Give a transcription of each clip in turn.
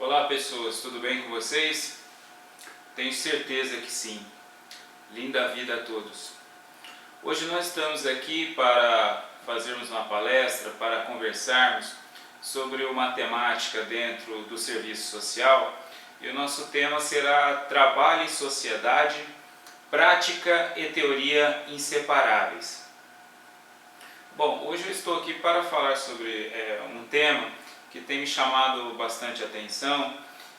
Olá pessoas, tudo bem com vocês? Tenho certeza que sim. Linda vida a todos. Hoje nós estamos aqui para fazermos uma palestra, para conversarmos sobre uma temática dentro do serviço social e o nosso tema será trabalho e sociedade, prática e teoria inseparáveis. Bom, hoje eu estou aqui para falar sobre um tema que tem me chamado bastante atenção,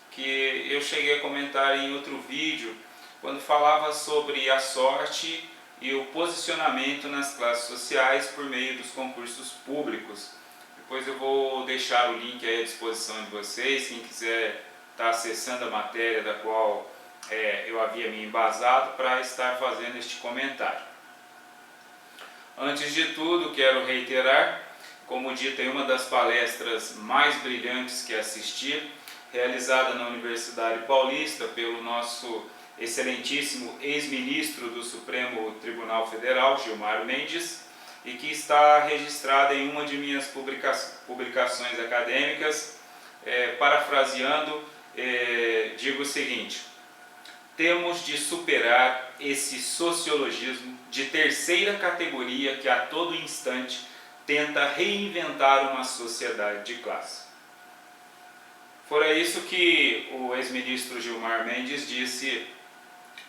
que eu cheguei a comentar em outro vídeo, quando falava sobre a sorte e o posicionamento nas classes sociais por meio dos concursos públicos. Depois eu vou deixar o link aí à disposição de vocês, quem quiser estar acessando a matéria da qual eu havia me embasado para estar fazendo este comentário. Antes de tudo, quero reiterar, como dito em uma das palestras mais brilhantes que assisti, realizada na Universidade Paulista pelo nosso excelentíssimo ex-ministro do Supremo Tribunal Federal, Gilmar Mendes, e que está registrada em uma de minhas publicações acadêmicas, parafraseando, digo o seguinte: temos de superar esse sociologismo de terceira categoria que a todo instante tenta reinventar uma sociedade de classe. Fora isso que o ex-ministro Gilmar Mendes disse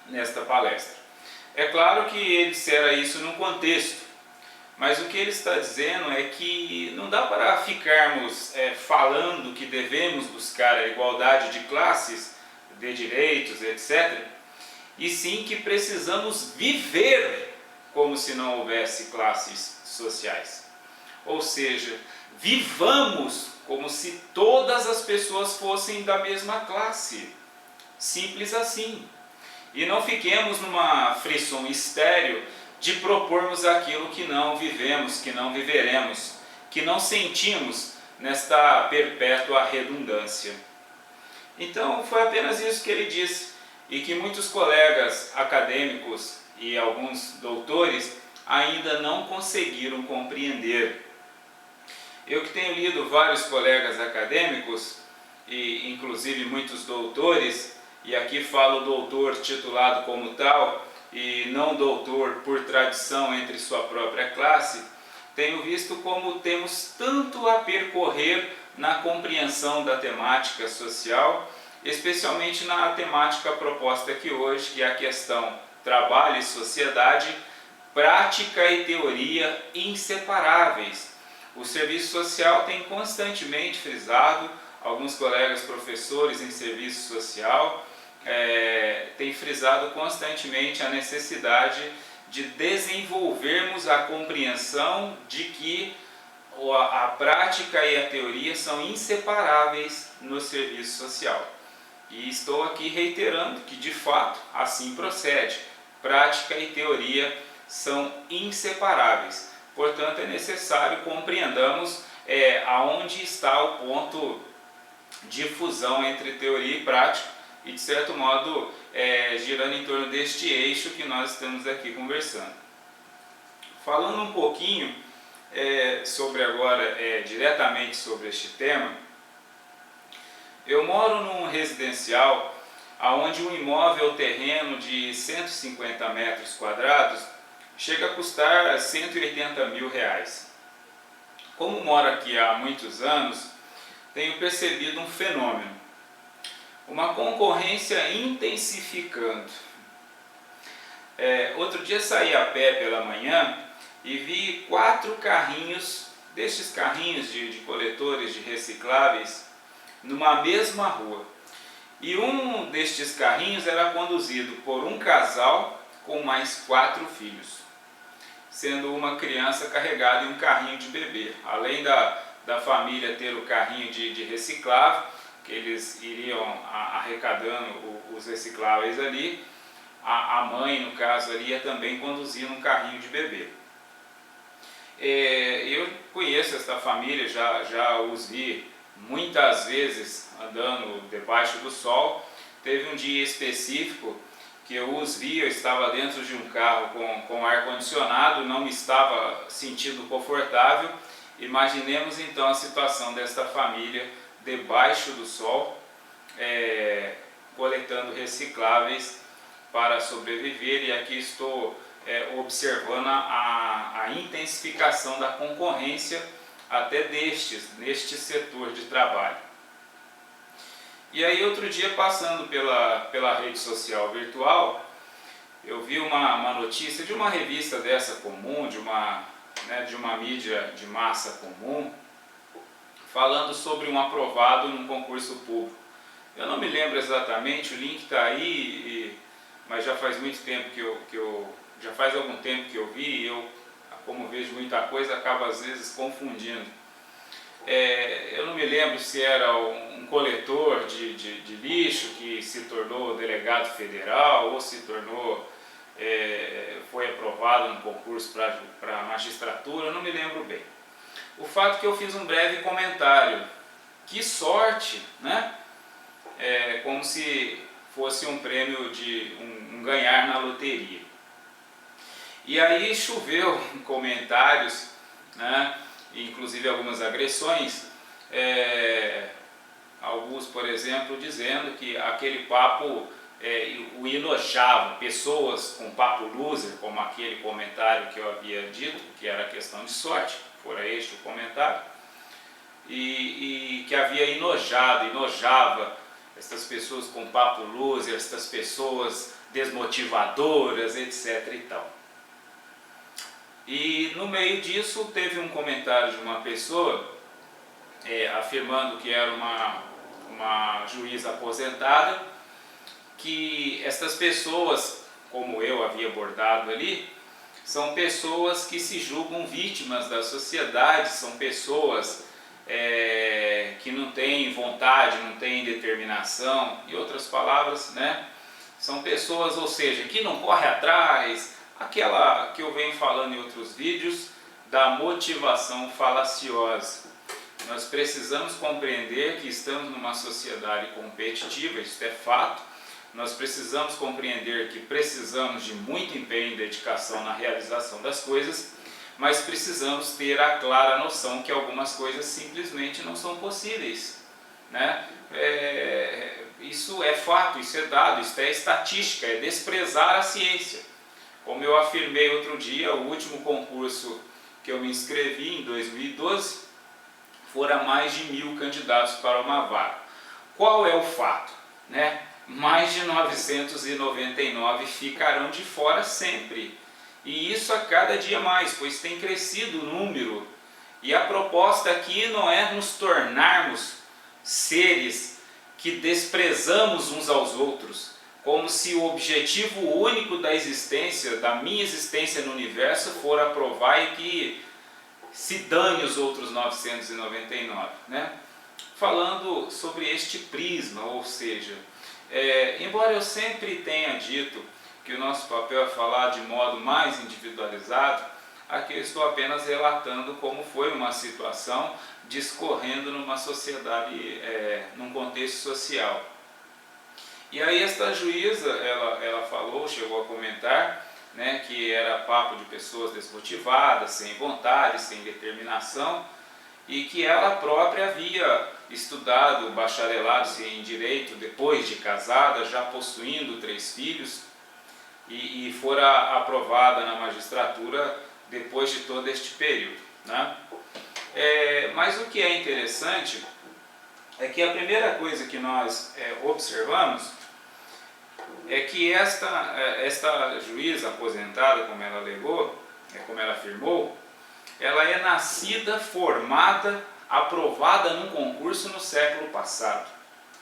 nesta palestra. É claro que ele dissera isso num contexto, mas o que ele está dizendo é que não dá para ficarmos falando que devemos buscar a igualdade de classes, de direitos, etc., e sim que precisamos viver como se não houvesse classes sociais. Ou seja, vivamos como se todas as pessoas fossem da mesma classe. Simples assim. E não fiquemos numa frisson estéril de propormos aquilo que não vivemos, que não viveremos, que não sentimos nesta perpétua redundância. Então foi apenas isso que ele disse, e que muitos colegas acadêmicos e alguns doutores ainda não conseguiram compreender. Eu que tenho lido vários colegas acadêmicos, e inclusive muitos doutores, e aqui falo doutor titulado como tal, e não doutor por tradição entre sua própria classe, tenho visto como temos tanto a percorrer na compreensão da temática social, especialmente na temática proposta aqui hoje, que é a questão trabalho e sociedade, prática e teoria inseparáveis. O serviço social tem constantemente frisado, alguns colegas professores em serviço social têm frisado constantemente a necessidade de desenvolvermos a compreensão de que a prática e a teoria são inseparáveis no serviço social. E estou aqui reiterando que de fato assim procede. Prática e teoria são inseparáveis. Portanto, é necessário compreendamos aonde está o ponto de fusão entre teoria e prática e, de certo modo, girando em torno deste eixo que nós estamos aqui conversando. Falando um pouquinho sobre agora, diretamente sobre este tema, eu moro num residencial onde um imóvel terreno de 150 metros quadrados chega a custar 180 mil reais. Como moro aqui há muitos anos, tenho percebido um fenômeno, uma concorrência intensificando. Outro dia saí a pé pela manhã e vi 4 carrinhos, destes carrinhos de coletores de recicláveis, numa mesma rua. E um destes carrinhos era conduzido por um casal com mais 4 filhos, sendo uma criança carregada em um carrinho de bebê. Além da família ter o carrinho de reciclável, que eles iriam arrecadando os recicláveis ali, a mãe, no caso, ali, ia também conduzindo um carrinho de bebê. Eu conheço esta família, já os vi muitas vezes andando debaixo do sol. Teve um dia específico que eu os vi, eu estava dentro de um carro com ar-condicionado, não me estava sentindo confortável. Imaginemos então a situação desta família debaixo do sol, coletando recicláveis para sobreviver, e aqui estou observando a intensificação da concorrência até neste setor de trabalho. E aí outro dia, passando pela rede social virtual, eu vi uma notícia de uma revista dessa comum, de uma mídia de massa comum, falando sobre um aprovado num concurso público. Eu não me lembro exatamente, o link está aí, mas já faz muito tempo já faz algum tempo que eu vi, e eu, como vejo muita coisa, acabo às vezes confundindo. Eu não me lembro se era um coletor de lixo que se tornou delegado federal, ou se tornou, foi aprovado no concurso para magistratura, eu não me lembro bem. O fato é que eu fiz um breve comentário. Que sorte, né? Como se fosse um prêmio de um ganhar na loteria. E aí choveu comentários, né? Inclusive algumas agressões, alguns, por exemplo, dizendo que aquele papo o enojava, pessoas com papo loser, como aquele comentário que eu havia dito, que era questão de sorte, fora este o comentário, e que havia enojava essas pessoas com papo loser, essas pessoas desmotivadoras, etc. e tal. E no meio disso teve um comentário de uma pessoa afirmando que era uma juíza aposentada, que essas pessoas, como eu havia abordado ali, são pessoas que se julgam vítimas da sociedade, são pessoas que não têm vontade, não têm determinação, em outras palavras, né? São pessoas, ou seja, que não correm atrás, aquela que eu venho falando em outros vídeos, da motivação falaciosa. Nós precisamos compreender que estamos numa sociedade competitiva, isso é fato. Nós precisamos compreender que precisamos de muito empenho e dedicação na realização das coisas, mas precisamos ter a clara noção que algumas coisas simplesmente não são possíveis, né? Isso é fato, isso é dado, isso é estatística, é desprezar a ciência. Como eu afirmei outro dia, o último concurso que eu me inscrevi em 2012, foram mais de 1000 candidatos para uma vaga. Qual é o fato, né? Mais de 999 ficarão de fora sempre. E isso a cada dia mais, pois tem crescido o número. E a proposta aqui não é nos tornarmos seres que desprezamos uns aos outros, como se o objetivo único da existência, da minha existência no universo, for aprovar e que se dane os outros 999, né? Falando sobre este prisma, ou seja, embora eu sempre tenha dito que o nosso papel é falar de modo mais individualizado, aqui eu estou apenas relatando como foi uma situação discorrendo numa sociedade, num contexto social. E aí esta juíza, ela falou, chegou a comentar, né, que era papo de pessoas desmotivadas, sem vontade, sem determinação, e que ela própria havia estudado bacharelado em Direito depois de casada, já possuindo 3 filhos, e fora aprovada na magistratura depois de todo este período, né? Mas o que é interessante é que a primeira coisa que nós observamos é que esta juíza aposentada, como ela alegou, como ela afirmou, ela é nascida, formada, aprovada num concurso no século passado,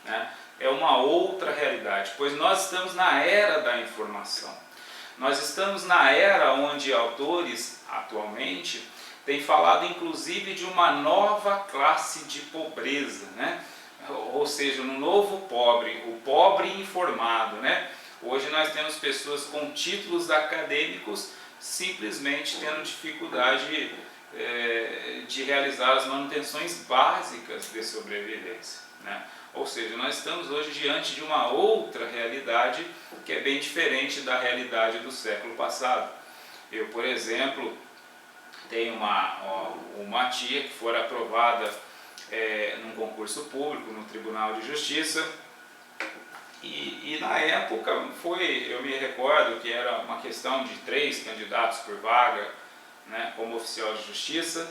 né? É uma outra realidade, pois nós estamos na era da informação. Nós estamos na era onde autores, atualmente, têm falado inclusive de uma nova classe de pobreza, né? Ou seja, um novo pobre, o pobre informado, né? Hoje nós temos pessoas com títulos acadêmicos simplesmente tendo dificuldade de realizar as manutenções básicas de sobrevivência, né? Ou seja, nós estamos hoje diante de uma outra realidade que é bem diferente da realidade do século passado. Eu, por exemplo, tenho uma tia que foi aprovada num concurso público no Tribunal de Justiça, E na época eu me recordo que era uma questão de 3 candidatos por vaga, né, como oficial de justiça,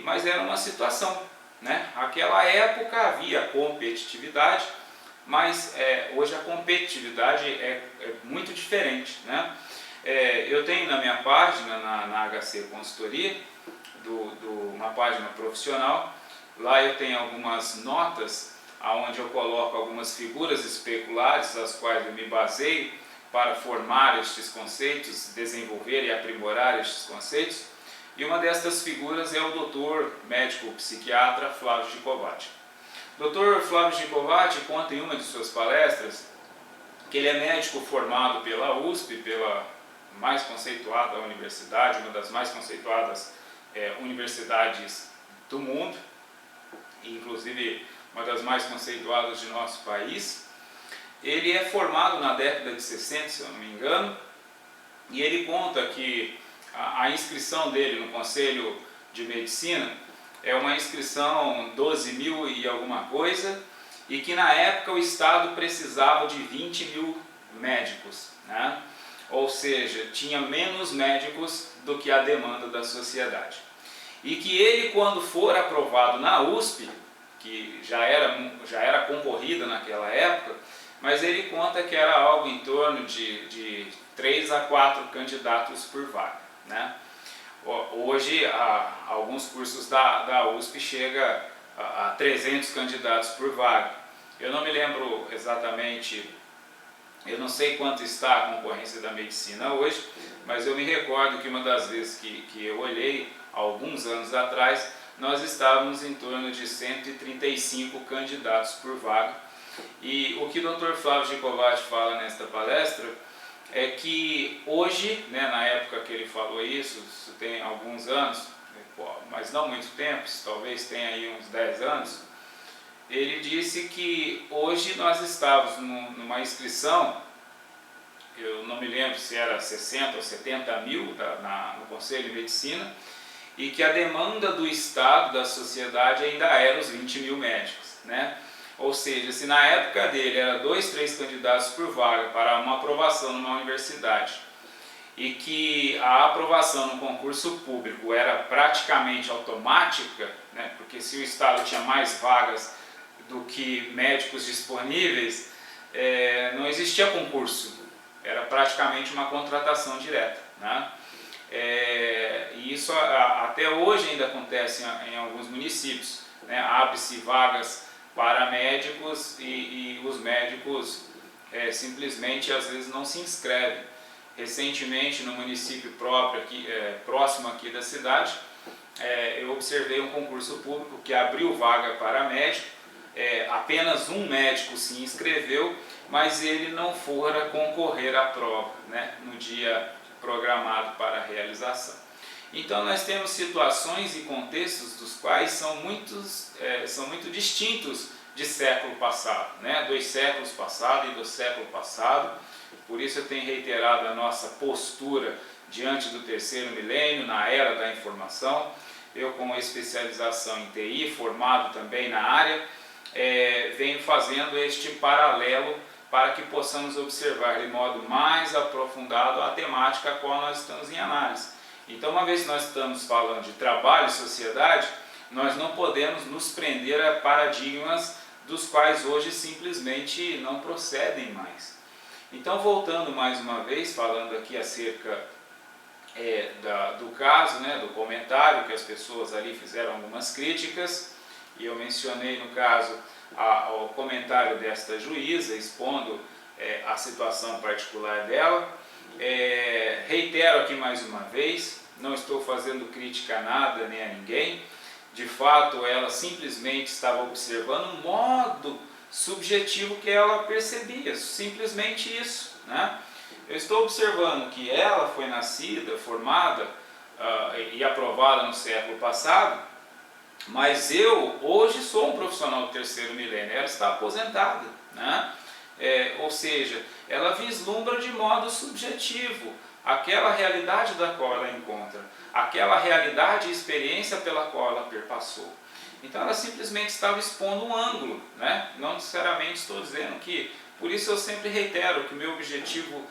mas era uma situação, né? Naquela época havia competitividade, mas hoje a competitividade é muito diferente, né? Eu tenho na minha página, na HC Consultoria, uma página profissional, lá eu tenho algumas notas onde eu coloco algumas figuras especulares, as quais eu me baseio para formar estes conceitos, desenvolver e aprimorar estes conceitos. E uma destas figuras é o doutor médico psiquiatra Flávio Gicovati. O Dr. Flávio Gicovati conta em uma de suas palestras que ele é médico formado pela USP, pela mais conceituada universidade, uma das mais conceituadas universidades do mundo, inclusive uma das mais conceituadas de nosso país. Ele é formado na década de 60, se eu não me engano, e ele conta que a inscrição dele no Conselho de Medicina é uma inscrição 12 mil e alguma coisa, e que na época o Estado precisava de 20 mil médicos, né? Ou seja, tinha menos médicos do que a demanda da sociedade. E que ele, quando for aprovado na USP, que já era concorrida naquela época, mas ele conta que era algo em torno de 3 a 4 candidatos por vaga, né? Hoje, alguns cursos da USP chega a 300 candidatos por vaga. Eu não me lembro exatamente, eu não sei quanto está a concorrência da medicina hoje, mas eu me recordo que uma das vezes que eu olhei, alguns anos atrás, nós estávamos em torno de 135 candidatos por vaga. E o que o Dr. Flávio Gicovati fala nesta palestra é que hoje, né, na época que ele falou isso tem alguns anos, mas não muito tempo, talvez tenha aí uns 10 anos, ele disse que hoje nós estávamos numa inscrição, eu não me lembro se era 60 ou 70 mil no Conselho de Medicina, e que a demanda do Estado, da sociedade, ainda era os 20 mil médicos, né? Ou seja, se na época dele era 2, 3 candidatos por vaga para uma aprovação numa universidade, e que a aprovação no concurso público era praticamente automática, né? Porque se o Estado tinha mais vagas do que médicos disponíveis, não existia concurso, era praticamente uma contratação direta, né? E isso até hoje ainda acontece em alguns municípios, né? Abre-se vagas para médicos e os médicos simplesmente às vezes não se inscrevem. Recentemente, no município próprio próximo aqui da cidade, eu observei um concurso público que abriu vaga para médico, apenas um médico se inscreveu, mas ele não fora concorrer à prova, né, no dia programado para a realização. Então nós temos situações e contextos dos quais são muito distintos de século passado, né? Dos séculos passados e do século passado. Por isso eu tenho reiterado a nossa postura diante do terceiro milênio, na era da informação. Eu, com especialização em TI, formado também na área, venho fazendo este paralelo para que possamos observar de modo mais aprofundado a temática a qual nós estamos em análise. Então, uma vez que nós estamos falando de trabalho e sociedade, nós não podemos nos prender a paradigmas dos quais hoje simplesmente não procedem mais. Então, voltando mais uma vez, falando aqui acerca do caso, né, do comentário, que as pessoas ali fizeram algumas críticas, e eu mencionei no caso o comentário desta juíza, expondo a situação particular dela. Reitero aqui mais uma vez, não estou fazendo crítica a nada nem a ninguém. De fato, ela simplesmente estava observando um modo subjetivo que ela percebia, simplesmente isso, né? Eu estou observando que ela foi nascida, formada e aprovada no século passado, mas eu hoje sou um profissional do terceiro milênio, ela está aposentada, né? Ou seja, ela vislumbra de modo subjetivo aquela realidade da qual ela encontra, aquela realidade e experiência pela qual ela perpassou. Então ela simplesmente estava expondo um ângulo, né? Não necessariamente estou dizendo que... Por isso eu sempre reitero que o meu objetivo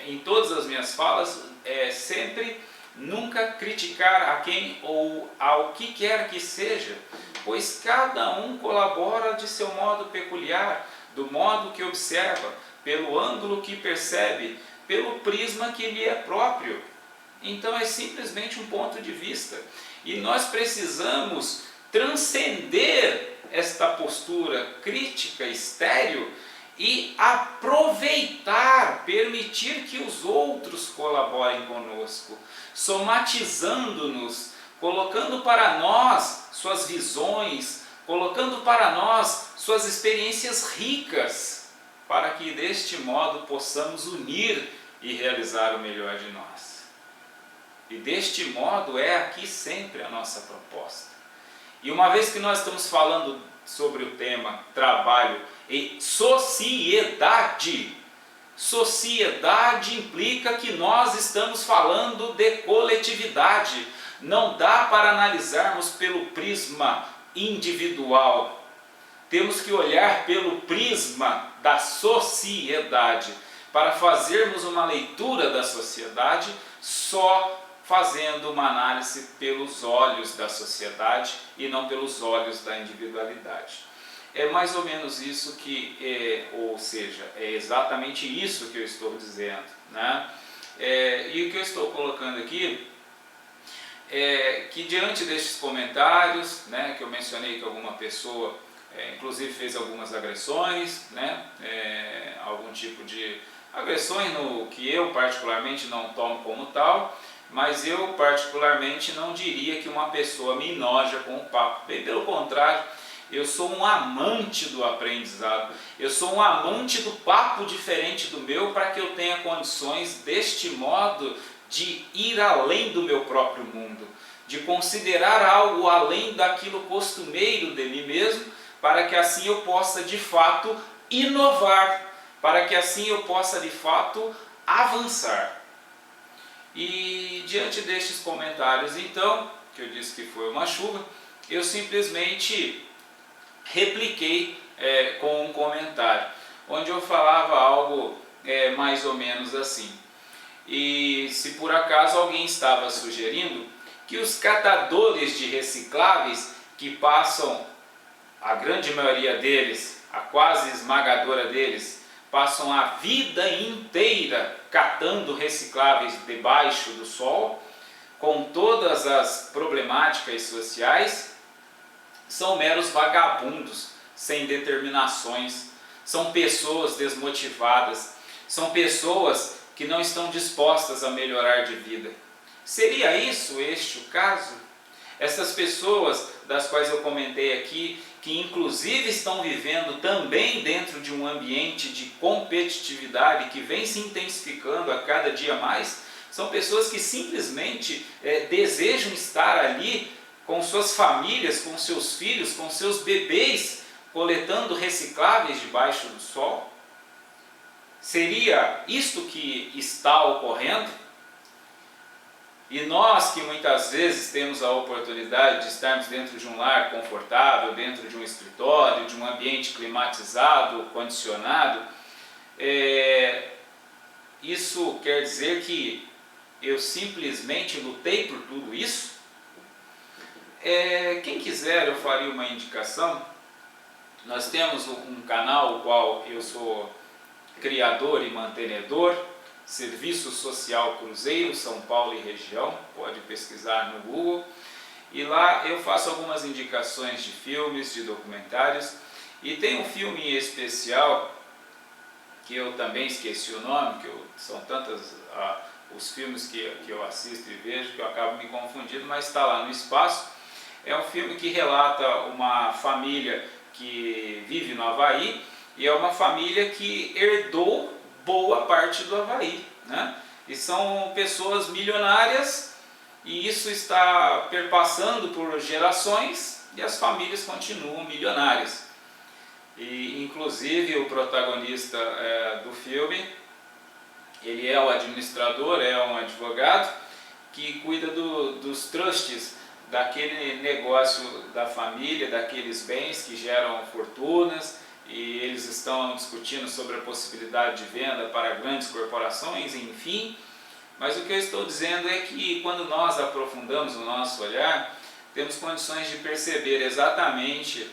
em todas as minhas falas é sempre nunca criticar a quem ou ao que quer que seja, pois cada um colabora de seu modo peculiar, do modo que observa, pelo ângulo que percebe, pelo prisma que lhe é próprio. Então é simplesmente um ponto de vista. E nós precisamos transcender esta postura crítica, estéril, e aproveitar, permitir que os outros colaborem conosco, somatizando-nos, colocando para nós suas visões, colocando para nós suas experiências ricas, para que deste modo possamos unir e realizar o melhor de nós. E deste modo é aqui sempre a nossa proposta. E uma vez que nós estamos falando sobre o tema trabalho e sociedade, sociedade implica que nós estamos falando de coletividade. Não dá para analisarmos pelo prisma individual. Temos que olhar pelo prisma da sociedade, para fazermos uma leitura da sociedade só fazendo uma análise pelos olhos da sociedade e não pelos olhos da individualidade. É mais ou menos isso que, ou seja, é exatamente isso que eu estou dizendo, né? E o que eu estou colocando aqui é que diante destes comentários, né, que eu mencionei que alguma pessoa, inclusive fez algumas agressões, né, algum tipo de agressões no que eu particularmente não tomo como tal, mas eu particularmente não diria que uma pessoa me enoja com o papo, bem pelo contrário. Eu sou um amante do aprendizado, eu sou um amante do papo diferente do meu, para que eu tenha condições deste modo de ir além do meu próprio mundo, de considerar algo além daquilo costumeiro de mim mesmo, para que assim eu possa de fato inovar, para que assim eu possa de fato avançar. E diante destes comentários então, que eu disse que foi uma chuva, eu simplesmente repliquei com um comentário, onde eu falava algo mais ou menos assim. E se por acaso alguém estava sugerindo que os catadores de recicláveis, que passam, a grande maioria deles, a quase esmagadora deles, passam a vida inteira catando recicláveis debaixo do sol, com todas as problemáticas sociais, são meros vagabundos, sem determinações, são pessoas desmotivadas, são pessoas que não estão dispostas a melhorar de vida. Seria este o caso? Essas pessoas das quais eu comentei aqui, que inclusive estão vivendo também dentro de um ambiente de competitividade que vem se intensificando a cada dia mais, são pessoas que simplesmente desejam estar ali com suas famílias, com seus filhos, com seus bebês, coletando recicláveis debaixo do sol? Seria isto que está ocorrendo? E nós que muitas vezes temos a oportunidade de estarmos dentro de um lar confortável, dentro de um escritório, de um ambiente climatizado, condicionado, isso quer dizer que eu simplesmente lutei por tudo isso? Quem quiser, eu faria uma indicação. Nós temos um canal, o qual eu sou criador e mantenedor, Serviço Social Cruzeiro, São Paulo e região, pode pesquisar no Google. E lá eu faço algumas indicações de filmes, de documentários, e tem um filme em especial, que eu também esqueci o nome, são tantos os filmes que eu assisto e vejo, que eu acabo me confundindo, mas está lá no espaço. É um filme que relata uma família que vive no Havaí, e é uma família que herdou boa parte do Havaí, né? E são pessoas milionárias, e isso está perpassando por gerações, e as famílias continuam milionárias. E inclusive o protagonista do filme, ele é o administrador, é um advogado que cuida dos trusts daquele negócio da família, daqueles bens que geram fortunas, e eles estão discutindo sobre a possibilidade de venda para grandes corporações, enfim. Mas o que eu estou dizendo é que quando nós aprofundamos o nosso olhar, temos condições de perceber exatamente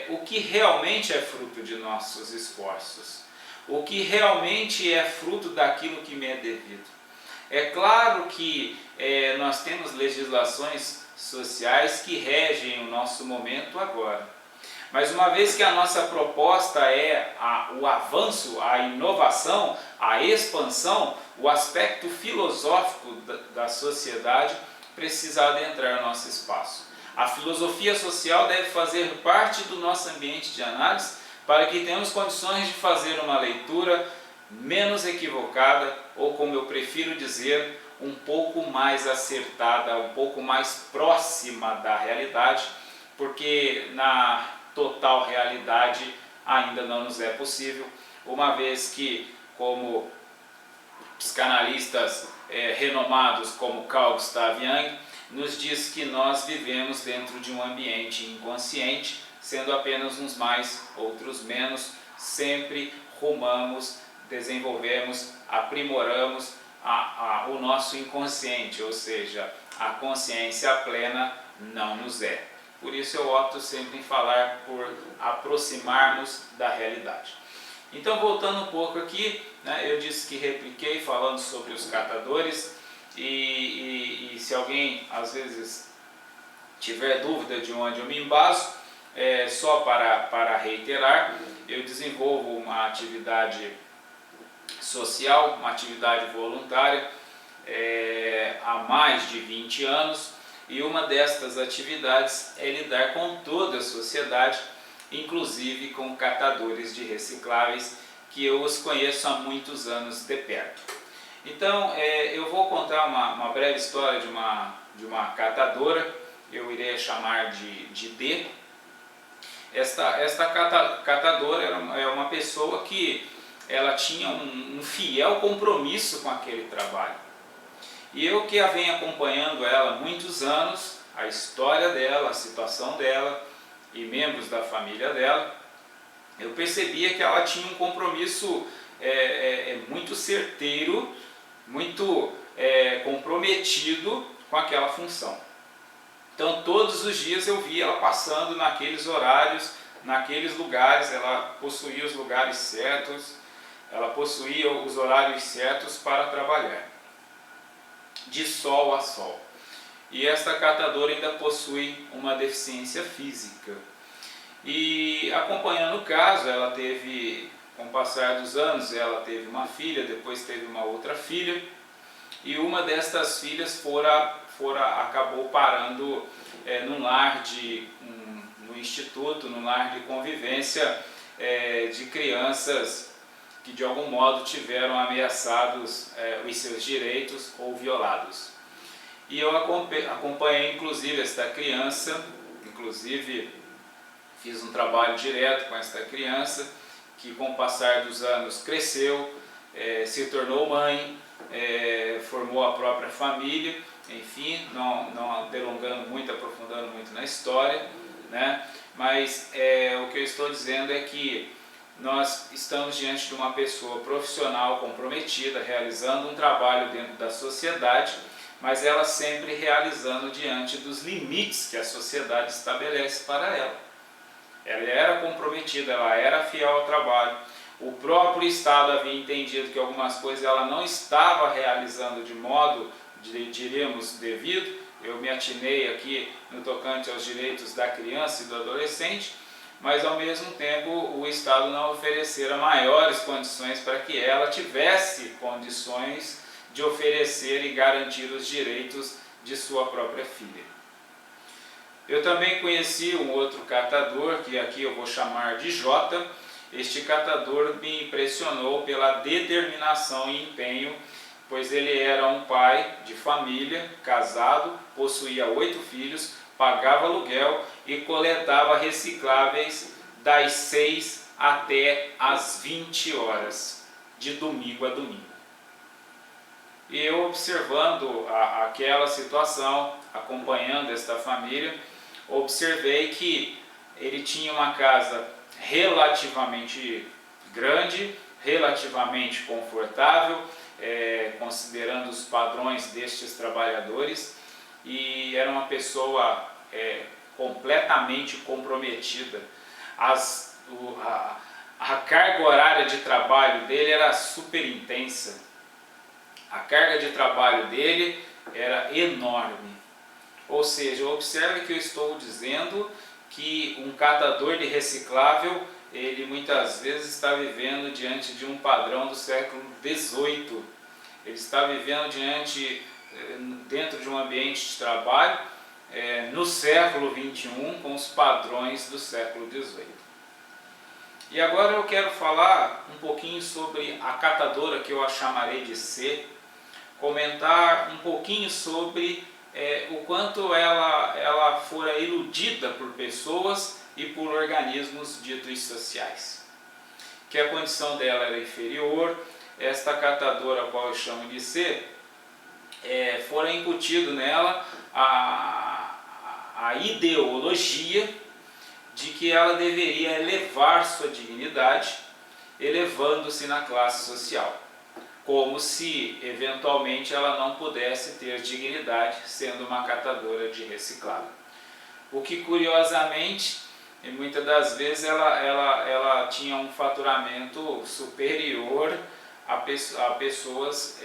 o que realmente é fruto de nossos esforços, o que realmente é fruto daquilo que me é devido. É claro que nós temos legislações sociais que regem o nosso momento agora. Mas uma vez que a nossa proposta é o avanço, a inovação, a expansão, o aspecto filosófico da sociedade precisa adentrar nosso espaço. A filosofia social deve fazer parte do nosso ambiente de análise para que tenhamos condições de fazer uma leitura menos equivocada, ou como eu prefiro dizer, um pouco mais acertada, um pouco mais próxima da realidade, porque na total realidade ainda não nos é possível, uma vez que, como psicanalistas renomados como Carl Gustav Jung nos diz que nós vivemos dentro de um ambiente inconsciente, sendo apenas uns mais, outros menos, sempre rumamos, desenvolvemos, aprimoramos o nosso inconsciente, ou seja, a consciência plena não nos é. Por isso eu opto sempre em falar por aproximarmos da realidade. Então, voltando um pouco aqui, eu disse que repliquei falando sobre os catadores, e se alguém às vezes tiver dúvida de onde eu me embaso, só para reiterar, eu desenvolvo uma atividade social, uma atividade voluntária há mais de 20 anos, e uma destas atividades é lidar com toda a sociedade, inclusive com catadores de recicláveis, que eu os conheço há muitos anos de perto. Então, eu vou contar uma breve história de uma catadora, eu irei chamar de D. Esta catadora é uma pessoa que ela tinha um fiel compromisso com aquele trabalho. E eu que a venho acompanhando ela há muitos anos, a história dela, a situação dela e membros da família dela, eu percebia que ela tinha um compromisso muito certeiro, muito comprometido com aquela função. Então todos os dias eu via ela passando naqueles horários, naqueles lugares, ela possuía os lugares certos, ela possuía os horários certos para trabalhar, de sol a sol. E esta catadora ainda possui uma deficiência física. E acompanhando o caso, ela teve, com o passar dos anos, ela teve uma filha, depois teve uma outra filha, e uma destas filhas acabou parando num lar no instituto, num lar de convivência de crianças que de algum modo tiveram ameaçados os seus direitos ou violados. E eu acompanhei inclusive esta criança, fiz um trabalho direto com esta criança, que com o passar dos anos cresceu, se tornou mãe, formou a própria família, enfim, não delongando muito, aprofundando muito na história, mas o que eu estou dizendo é que nós estamos diante de uma pessoa profissional comprometida, realizando um trabalho dentro da sociedade, mas ela sempre realizando diante dos limites que a sociedade estabelece para ela. Ela era comprometida, ela era fiel ao trabalho. O próprio Estado havia entendido que algumas coisas ela não estava realizando de modo, diríamos, devido. Eu me atinei aqui no tocante aos direitos da criança e do adolescente, mas ao mesmo tempo o Estado não oferecera maiores condições para que ela tivesse condições de oferecer e garantir os direitos de sua própria filha. Eu também conheci um outro catador, que aqui eu vou chamar de J. Este catador me impressionou pela determinação e empenho, pois ele era um pai de família, casado, possuía 8 filhos, pagava aluguel e coletava recicláveis das 6 até as 20 horas, de domingo a domingo. E eu observando aquela situação, acompanhando esta família, observei que ele tinha uma casa relativamente grande, relativamente confortável, considerando os padrões destes trabalhadores, e era uma pessoa completamente comprometida. A carga horária de trabalho dele era super intensa, a carga de trabalho dele era enorme. Ou seja, observe que eu estou dizendo que um catador de reciclável, ele muitas vezes está vivendo diante de um padrão do século XVIII. Ele está vivendo dentro de um ambiente de trabalho no século XXI, com os padrões do século XVIII. E agora eu quero falar um pouquinho sobre a catadora, que eu a chamarei de C, comentar um pouquinho sobre o quanto ela fora iludida por pessoas e por organismos ditos sociais. Que a condição dela era inferior. Esta catadora, a qual eu chamo de C, fora incutido nela a ideologia de que ela deveria elevar sua dignidade, elevando-se na classe social, como se eventualmente ela não pudesse ter dignidade sendo uma catadora de reciclável. O que, curiosamente, muitas das vezes ela tinha um faturamento superior a pessoas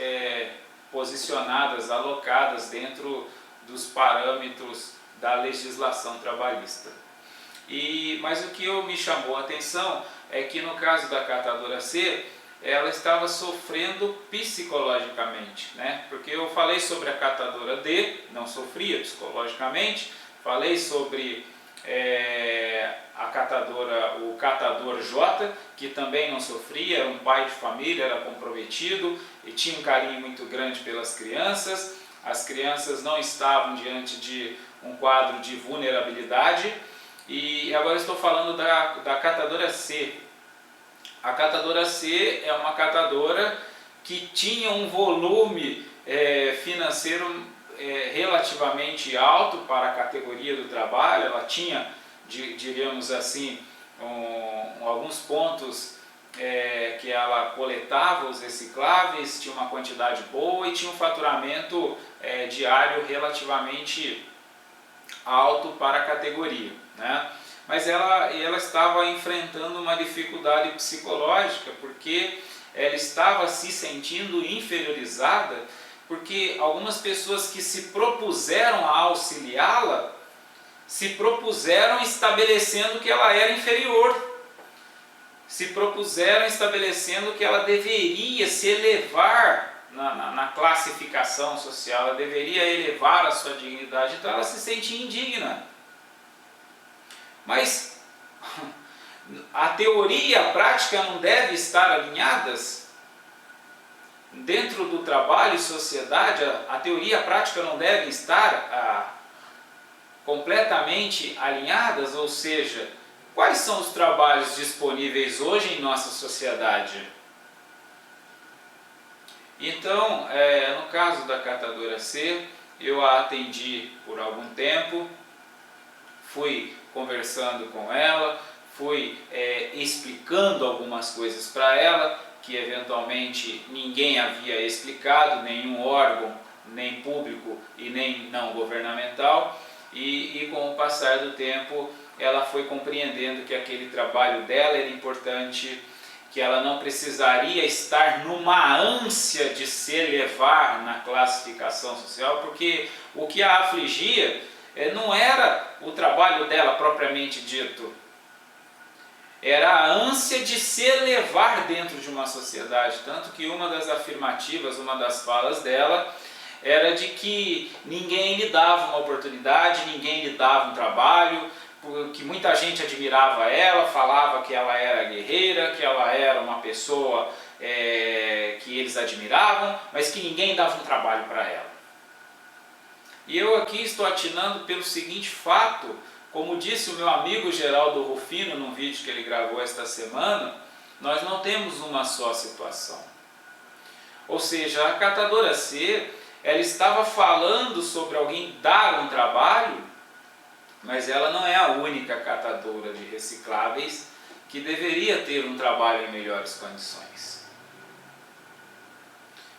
posicionadas, alocadas dentro dos parâmetros da legislação trabalhista. Mas o que me chamou a atenção é que no caso da catadora C, ela estava sofrendo psicologicamente, né? Porque eu falei sobre a catadora D, não sofria psicologicamente, falei sobre o catador J, que também não sofria, era um pai de família, era comprometido e tinha um carinho muito grande pelas crianças. As crianças não estavam diante de um quadro de vulnerabilidade. E agora estou falando da catadora C. A catadora C é uma catadora que tinha um volume financeiro relativamente alto para a categoria do trabalho. Ela tinha, diríamos assim, alguns pontos que ela coletava os recicláveis, tinha uma quantidade boa e tinha um faturamento diário relativamente alto para a categoria, né? Mas ela estava enfrentando uma dificuldade psicológica, porque ela estava se sentindo inferiorizada, porque algumas pessoas que se propuseram a auxiliá-la, se propuseram estabelecendo que ela era inferior, se propuseram estabelecendo que ela deveria se elevar na classificação social, ela deveria elevar a sua dignidade, então ela se sentia indigna. Mas a teoria e a prática não devem estar alinhadas? Dentro do trabalho e sociedade, a teoria e a prática não devem estar completamente alinhadas? Ou seja, quais são os trabalhos disponíveis hoje em nossa sociedade? Então, no caso da catadora C, eu a atendi por algum tempo, fui conversando com ela, fui explicando algumas coisas para ela, que eventualmente ninguém havia explicado, nenhum órgão, nem público e nem não governamental, e com o passar do tempo ela foi compreendendo que aquele trabalho dela era importante, que ela não precisaria estar numa ânsia de se elevar na classificação social, porque o que a afligia não era o trabalho dela propriamente dito, era a ânsia de se elevar dentro de uma sociedade. Tanto que uma das afirmativas, uma das falas dela, era de que ninguém lhe dava uma oportunidade, ninguém lhe dava um trabalho, que muita gente admirava ela, falava que ela era guerreira, que ela era uma pessoa que eles admiravam, mas que ninguém dava um trabalho para ela. E eu aqui estou atinando pelo seguinte fato, como disse o meu amigo Geraldo Rufino num vídeo que ele gravou esta semana, nós não temos uma só situação. Ou seja, a catadora C, ela estava falando sobre alguém dar um trabalho, mas ela não é a única catadora de recicláveis que deveria ter um trabalho em melhores condições.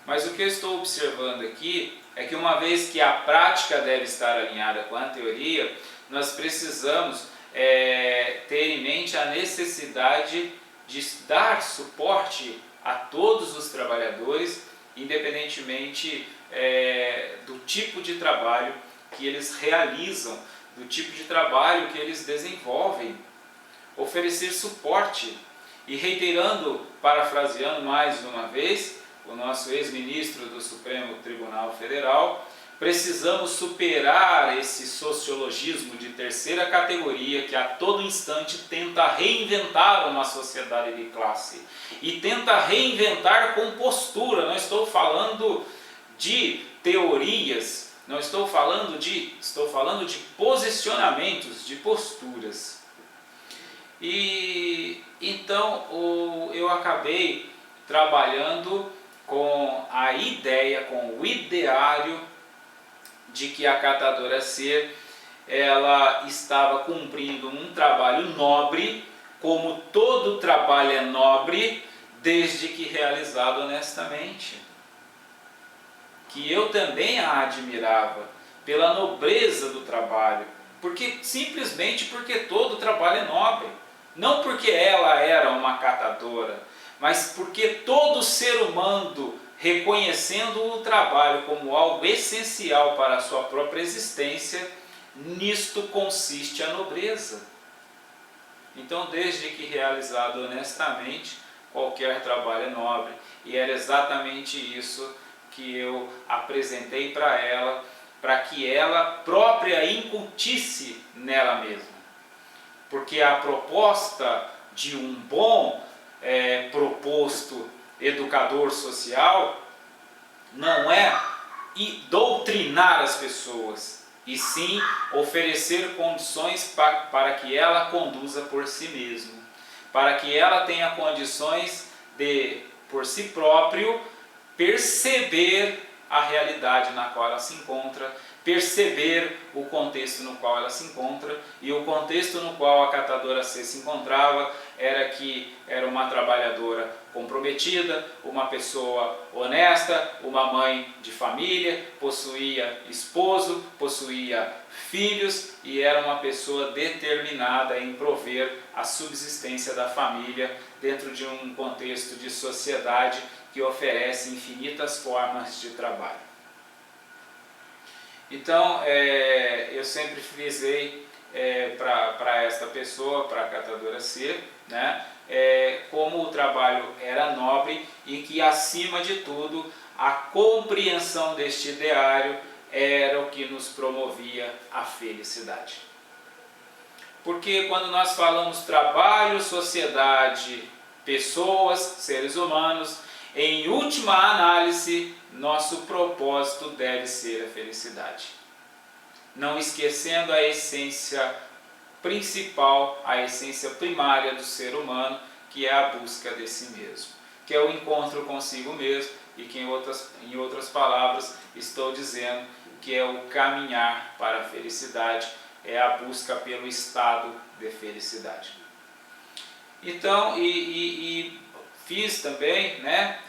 Mas o que eu estou observando aqui é que, uma vez que a prática deve estar alinhada com a teoria, nós precisamos ter em mente a necessidade de dar suporte a todos os trabalhadores, independentemente do tipo de trabalho que eles realizam, do tipo de trabalho que eles desenvolvem. Oferecer suporte. E reiterando, parafraseando mais uma vez o nosso ex-ministro do Supremo Tribunal Federal, precisamos superar esse sociologismo de terceira categoria que a todo instante tenta reinventar uma sociedade de classe e tenta reinventar com postura. Não estou falando de teorias, não estou falando de posicionamentos, de posturas. E então eu acabei trabalhando com a ideia, com o ideário de que a catadora C, ela estava cumprindo um trabalho nobre, como todo trabalho é nobre, desde que realizado honestamente. Que eu também a admirava pela nobreza do trabalho, simplesmente porque todo trabalho é nobre. Não porque ela era uma catadora, mas porque todo ser humano, reconhecendo o trabalho como algo essencial para a sua própria existência, nisto consiste a nobreza. Então, desde que realizado honestamente, qualquer trabalho é nobre. E era exatamente isso que eu apresentei para ela, para que ela própria incutisse nela mesma. Porque a proposta de um bom proposto educador social não é doutrinar as pessoas, e sim oferecer condições para que ela conduza por si mesma, para que ela tenha condições de, por si próprio, perceber a realidade na qual ela se encontra, perceber o contexto no qual ela se encontra. E o contexto no qual a catadora C se encontrava era que era uma trabalhadora comprometida, uma pessoa honesta, uma mãe de família, possuía esposo, possuía filhos e era uma pessoa determinada em prover a subsistência da família dentro de um contexto de sociedade que oferece infinitas formas de trabalho. Então, eu sempre frisei para esta pessoa, para a catadora C, né, como o trabalho era nobre e que, acima de tudo, a compreensão deste ideário era o que nos promovia a felicidade. Porque quando nós falamos trabalho, sociedade, pessoas, seres humanos, em última análise, nosso propósito deve ser a felicidade. Não esquecendo a essência principal, a essência primária do ser humano, que é a busca de si mesmo, que é o encontro consigo mesmo, e que em outras palavras estou dizendo que é o caminhar para a felicidade, é a busca pelo estado de felicidade. Então, fiz também, né,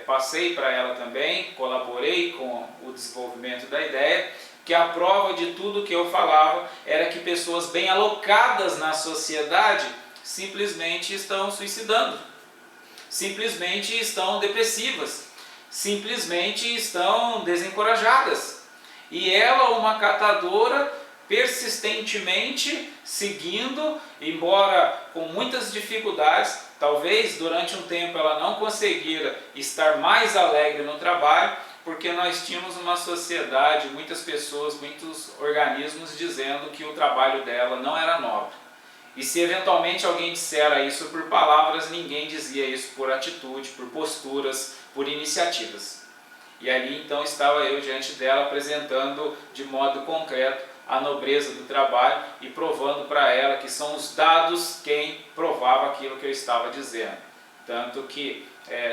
passei para ela também, colaborei com o desenvolvimento da ideia, que a prova de tudo que eu falava era que pessoas bem alocadas na sociedade simplesmente estão suicidando, simplesmente estão depressivas, simplesmente estão desencorajadas. E ela, uma catadora, persistentemente seguindo, embora com muitas dificuldades, talvez durante um tempo ela não conseguira estar mais alegre no trabalho, porque nós tínhamos uma sociedade, muitas pessoas, muitos organismos dizendo que o trabalho dela não era nobre. E se eventualmente alguém dissera isso por palavras, ninguém dizia isso por atitude, por posturas, por iniciativas. E ali então estava eu diante dela apresentando de modo concreto a nobreza do trabalho e provando para ela que são os dados quem provava aquilo que eu estava dizendo. Tanto que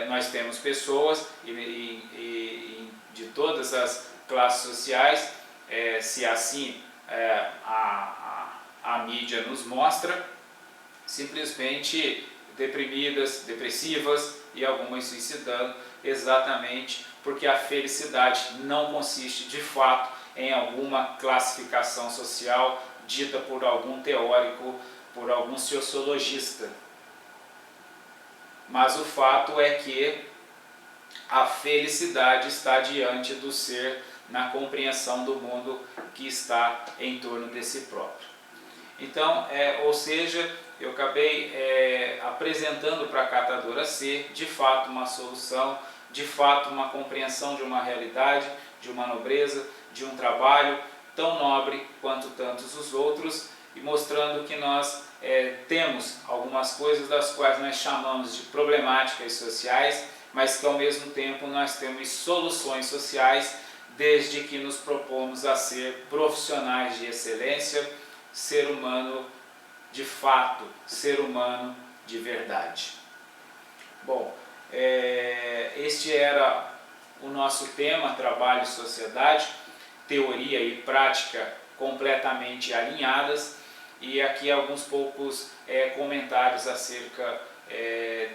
nós temos pessoas em de todas as classes sociais, se assim a mídia nos mostra, simplesmente deprimidas, depressivas e algumas suicidando, exatamente porque a felicidade não consiste de fato em alguma classificação social dita por algum teórico, por algum sociologista. Mas o fato é que a felicidade está diante do ser na compreensão do mundo que está em torno de si próprio. Então, ou seja, eu acabei apresentando para a catadora C, de fato, uma solução, de fato, uma compreensão de uma realidade, de uma nobreza, de um trabalho tão nobre quanto tantos os outros, e mostrando que nós temos algumas coisas das quais nós chamamos de problemáticas sociais, mas que ao mesmo tempo nós temos soluções sociais, desde que nos propomos a ser profissionais de excelência, ser humano de fato, ser humano de verdade. Bom, este era o nosso tema, trabalho e sociedade, teoria e prática completamente alinhadas, e aqui alguns poucos comentários acerca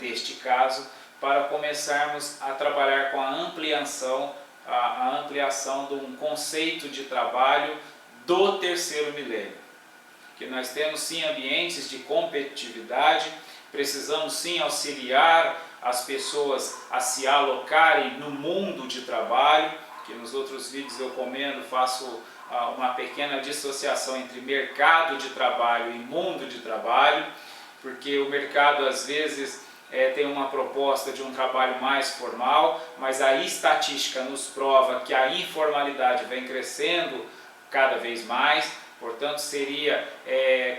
deste caso, para começarmos a trabalhar com a ampliação de um conceito de trabalho do terceiro milênio. Que nós temos sim ambientes de competitividade, precisamos sim auxiliar as pessoas a se alocarem no mundo de trabalho, que nos outros vídeos eu comento, faço uma pequena dissociação entre mercado de trabalho e mundo de trabalho, porque o mercado às vezes tem uma proposta de um trabalho mais formal, mas a estatística nos prova que a informalidade vem crescendo cada vez mais. Portanto, seria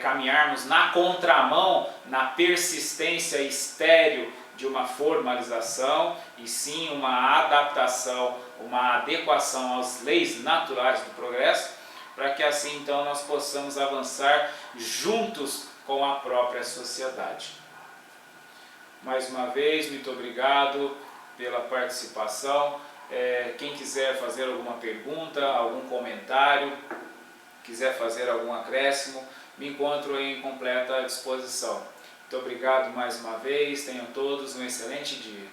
caminharmos na contramão, na persistência estéril de uma formalização, e sim uma adaptação, uma adequação às leis naturais do progresso, para que assim então nós possamos avançar juntos com a própria sociedade. Mais uma vez, muito obrigado pela participação. Quem quiser fazer alguma pergunta, algum comentário, quiser fazer algum acréscimo, me encontro em completa disposição. Muito obrigado mais uma vez, tenham todos um excelente dia.